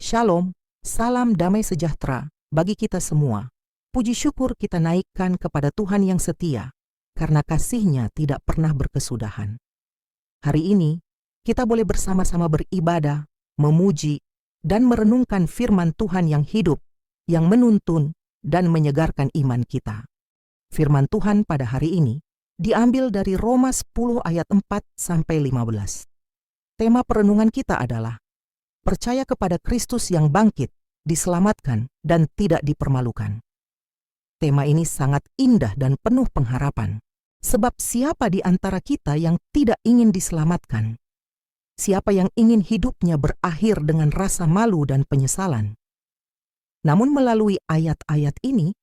Shalom, salam damai sejahtera bagi kita semua. Puji syukur kita naikkan kepada Tuhan yang setia, karena kasih-Nya tidak pernah berkesudahan. Hari ini, kita boleh bersama-sama beribadah, memuji, dan merenungkan firman Tuhan yang hidup, yang menuntun dan menyegarkan iman kita. Firman Tuhan pada hari ini diambil dari Roma 10 ayat 4-15. Tema perenungan kita adalah percaya kepada Kristus yang bangkit, diselamatkan, dan tidak dipermalukan. Tema ini sangat indah dan penuh pengharapan, sebab siapa di antara kita yang tidak ingin diselamatkan? Siapa yang ingin hidupnya berakhir dengan rasa malu dan penyesalan? Namun melalui ayat-ayat ini,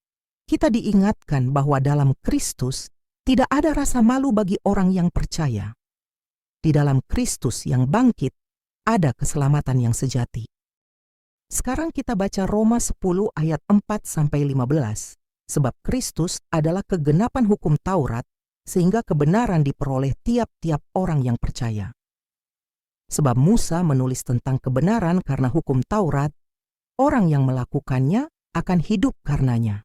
kita diingatkan bahwa dalam Kristus tidak ada rasa malu bagi orang yang percaya. Di dalam Kristus yang bangkit, ada keselamatan yang sejati. Sekarang kita baca Roma 10 ayat 4-15, sebab Kristus adalah kegenapan hukum Taurat, sehingga kebenaran diperoleh tiap-tiap orang yang percaya. Sebab Musa menulis tentang kebenaran karena hukum Taurat, orang yang melakukannya akan hidup karenanya.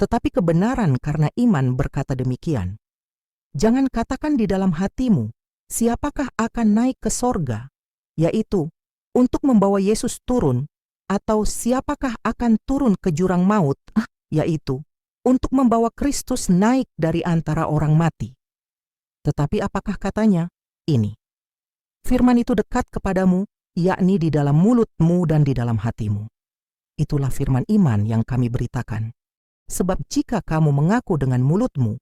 Tetapi kebenaran karena iman berkata demikian, jangan katakan di dalam hatimu, siapakah akan naik ke sorga, yaitu untuk membawa Yesus turun, atau siapakah akan turun ke jurang maut, yaitu untuk membawa Kristus naik dari antara orang mati. Tetapi apakah katanya? Ini, firman itu dekat kepadamu, yakni di dalam mulutmu dan di dalam hatimu. Itulah firman iman yang kami beritakan. Sebab jika kamu mengaku dengan mulutmu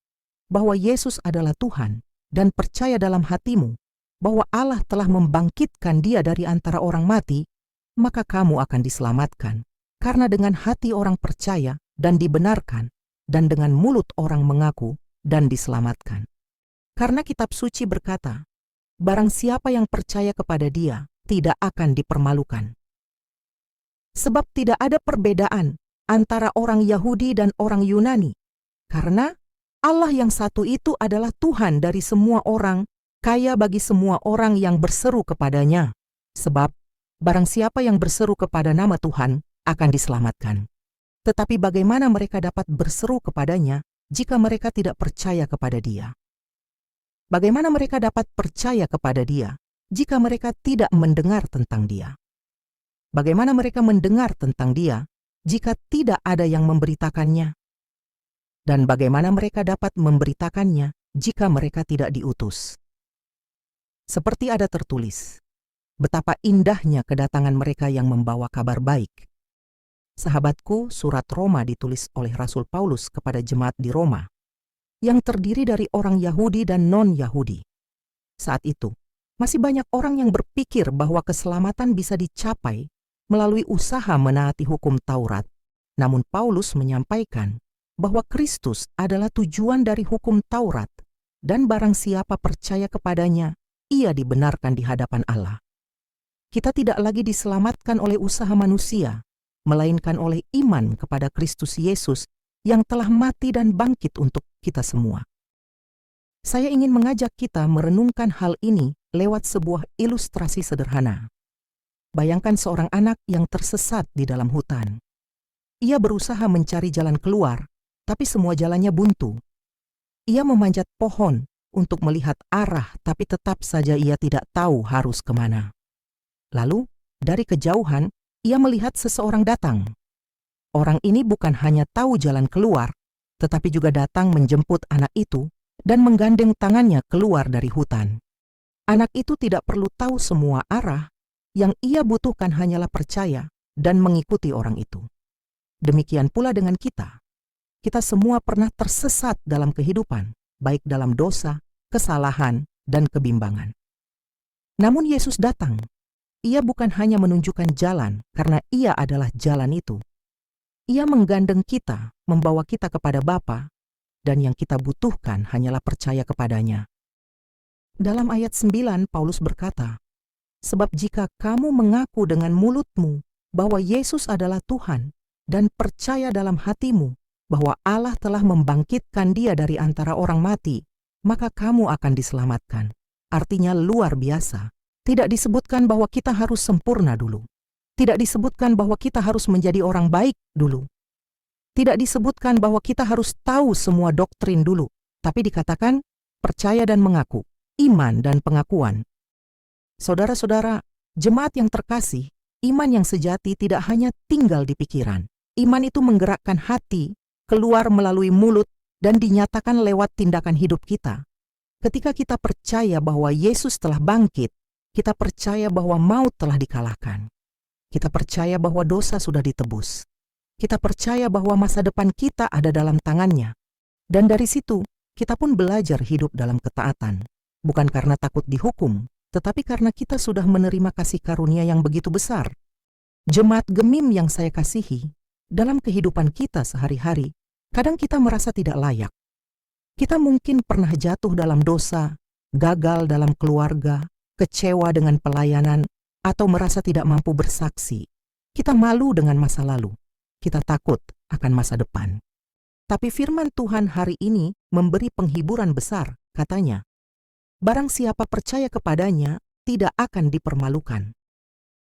bahwa Yesus adalah Tuhan dan percaya dalam hatimu bahwa Allah telah membangkitkan Dia dari antara orang mati, maka kamu akan diselamatkan. Karena dengan hati orang percaya dan dibenarkan, dan dengan mulut orang mengaku dan diselamatkan. Karena kitab suci berkata, barang siapa yang percaya kepada Dia tidak akan dipermalukan. Sebab tidak ada perbedaan antara orang Yahudi dan orang Yunani, karena Allah yang satu itu adalah Tuhan dari semua orang, kaya bagi semua orang yang berseru kepadanya. Sebab barang siapa yang berseru kepada nama Tuhan akan diselamatkan. Tetapi bagaimana mereka dapat berseru kepadanya jika mereka tidak percaya kepada Dia? Bagaimana mereka dapat percaya kepada Dia jika mereka tidak mendengar tentang Dia? Bagaimana mereka mendengar tentang Dia jika tidak ada yang memberitakannya? Dan bagaimana mereka dapat memberitakannya jika mereka tidak diutus? Seperti ada tertulis, betapa indahnya kedatangan mereka yang membawa kabar baik. Sahabatku, surat Roma ditulis oleh Rasul Paulus kepada jemaat di Roma, yang terdiri dari orang Yahudi dan non-Yahudi. Saat itu, masih banyak orang yang berpikir bahwa keselamatan bisa dicapai melalui usaha menaati hukum Taurat. Namun Paulus menyampaikan bahwa Kristus adalah tujuan dari hukum Taurat, dan barang siapa percaya kepadanya, ia dibenarkan di hadapan Allah. Kita tidak lagi diselamatkan oleh usaha manusia, melainkan oleh iman kepada Kristus Yesus yang telah mati dan bangkit untuk kita semua. Saya ingin mengajak kita merenungkan hal ini lewat sebuah ilustrasi sederhana. Bayangkan seorang anak yang tersesat di dalam hutan. Ia berusaha mencari jalan keluar, tapi semua jalannya buntu. Ia memanjat pohon untuk melihat arah, tapi tetap saja ia tidak tahu harus kemana. Lalu, dari kejauhan, ia melihat seseorang datang. Orang ini bukan hanya tahu jalan keluar, tetapi juga datang menjemput anak itu dan menggandeng tangannya keluar dari hutan. Anak itu tidak perlu tahu semua arah, yang ia butuhkan hanyalah percaya dan mengikuti orang itu. Demikian pula dengan kita. Kita semua pernah tersesat dalam kehidupan, baik dalam dosa, kesalahan, dan kebimbangan. Namun Yesus datang. Ia bukan hanya menunjukkan jalan, karena Ia adalah jalan itu. Ia menggandeng kita, membawa kita kepada Bapa, dan yang kita butuhkan hanyalah percaya kepadanya. Dalam ayat 9, Paulus berkata, sebab jika kamu mengaku dengan mulutmu bahwa Yesus adalah Tuhan, dan percaya dalam hatimu bahwa Allah telah membangkitkan Dia dari antara orang mati, maka kamu akan diselamatkan. Artinya luar biasa. Tidak disebutkan bahwa kita harus sempurna dulu. Tidak disebutkan bahwa kita harus menjadi orang baik dulu. Tidak disebutkan bahwa kita harus tahu semua doktrin dulu, tapi dikatakan percaya dan mengaku, iman dan pengakuan. Saudara-saudara, jemaat yang terkasih, iman yang sejati tidak hanya tinggal di pikiran. Iman itu menggerakkan hati, keluar melalui mulut, dan dinyatakan lewat tindakan hidup kita. Ketika kita percaya bahwa Yesus telah bangkit, kita percaya bahwa maut telah dikalahkan. Kita percaya bahwa dosa sudah ditebus. Kita percaya bahwa masa depan kita ada dalam tangannya. Dan dari situ, kita pun belajar hidup dalam ketaatan. Bukan karena takut dihukum, tetapi karena kita sudah menerima kasih karunia yang begitu besar. Jemaat Gemim yang saya kasihi, dalam kehidupan kita sehari-hari, kadang kita merasa tidak layak. Kita mungkin pernah jatuh dalam dosa, gagal dalam keluarga, kecewa dengan pelayanan, atau merasa tidak mampu bersaksi. Kita malu dengan masa lalu. Kita takut akan masa depan. Tapi firman Tuhan hari ini memberi penghiburan besar, katanya, barang siapa percaya kepadanya, tidak akan dipermalukan.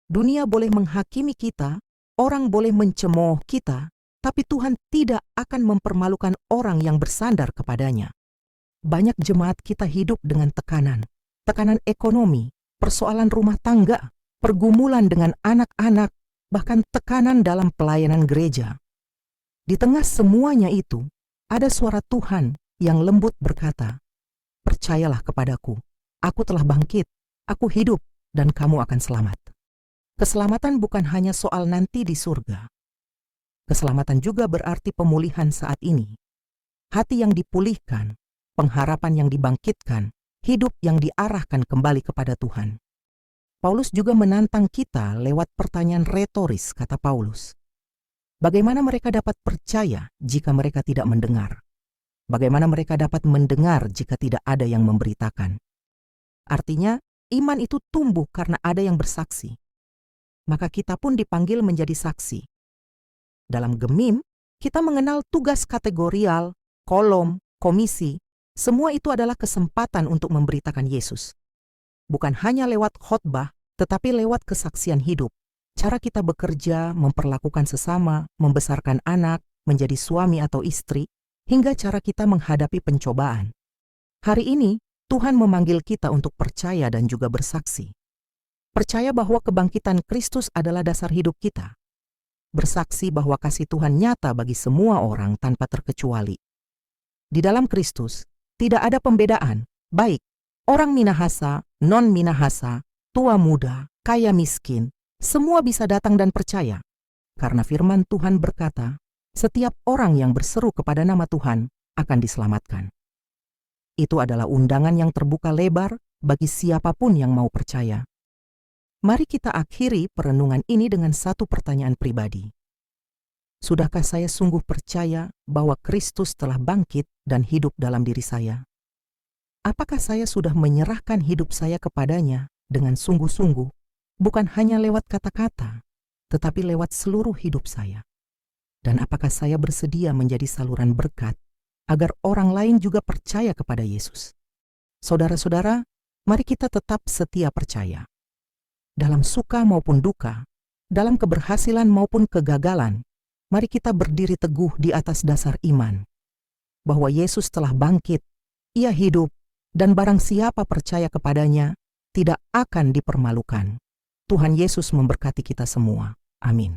Dunia boleh menghakimi kita, orang boleh mencemooh kita, tapi Tuhan tidak akan mempermalukan orang yang bersandar kepadanya. Banyak jemaat kita hidup dengan tekanan ekonomi, persoalan rumah tangga, pergumulan dengan anak-anak, bahkan tekanan dalam pelayanan gereja. Di tengah semuanya itu, ada suara Tuhan yang lembut berkata, percayalah kepadaku, aku telah bangkit, aku hidup, dan kamu akan selamat. Keselamatan bukan hanya soal nanti di surga. Keselamatan juga berarti pemulihan saat ini. Hati yang dipulihkan, pengharapan yang dibangkitkan, hidup yang diarahkan kembali kepada Tuhan. Paulus juga menantang kita lewat pertanyaan retoris, kata Paulus. Bagaimana mereka dapat percaya jika mereka tidak mendengar? Bagaimana mereka dapat mendengar jika tidak ada yang memberitakan? Artinya, iman itu tumbuh karena ada yang bersaksi. Maka kita pun dipanggil menjadi saksi. Dalam Gemim, kita mengenal tugas kategorial, kolom, komisi. Semua itu adalah kesempatan untuk memberitakan Yesus. Bukan hanya lewat khotbah, tetapi lewat kesaksian hidup. Cara kita bekerja, memperlakukan sesama, membesarkan anak, menjadi suami atau istri, hingga cara kita menghadapi pencobaan. Hari ini, Tuhan memanggil kita untuk percaya dan juga bersaksi. Percaya bahwa kebangkitan Kristus adalah dasar hidup kita. Bersaksi bahwa kasih Tuhan nyata bagi semua orang tanpa terkecuali. Di dalam Kristus, tidak ada pembedaan, baik orang minahasa, non-minahasa, tua muda, kaya miskin, semua bisa datang dan percaya. Karena firman Tuhan berkata, setiap orang yang berseru kepada nama Tuhan akan diselamatkan. Itu adalah undangan yang terbuka lebar bagi siapapun yang mau percaya. Mari kita akhiri perenungan ini dengan satu pertanyaan pribadi. Sudahkah saya sungguh percaya bahwa Kristus telah bangkit dan hidup dalam diri saya? Apakah saya sudah menyerahkan hidup saya kepadanya dengan sungguh-sungguh, bukan hanya lewat kata-kata, tetapi lewat seluruh hidup saya? Dan apakah saya bersedia menjadi saluran berkat agar orang lain juga percaya kepada Yesus? Saudara-saudara, mari kita tetap setia percaya. Dalam suka maupun duka, dalam keberhasilan maupun kegagalan, mari kita berdiri teguh di atas dasar iman, bahwa Yesus telah bangkit, Ia hidup, dan barang siapa percaya kepadanya, tidak akan dipermalukan. Tuhan Yesus memberkati kita semua. Amin.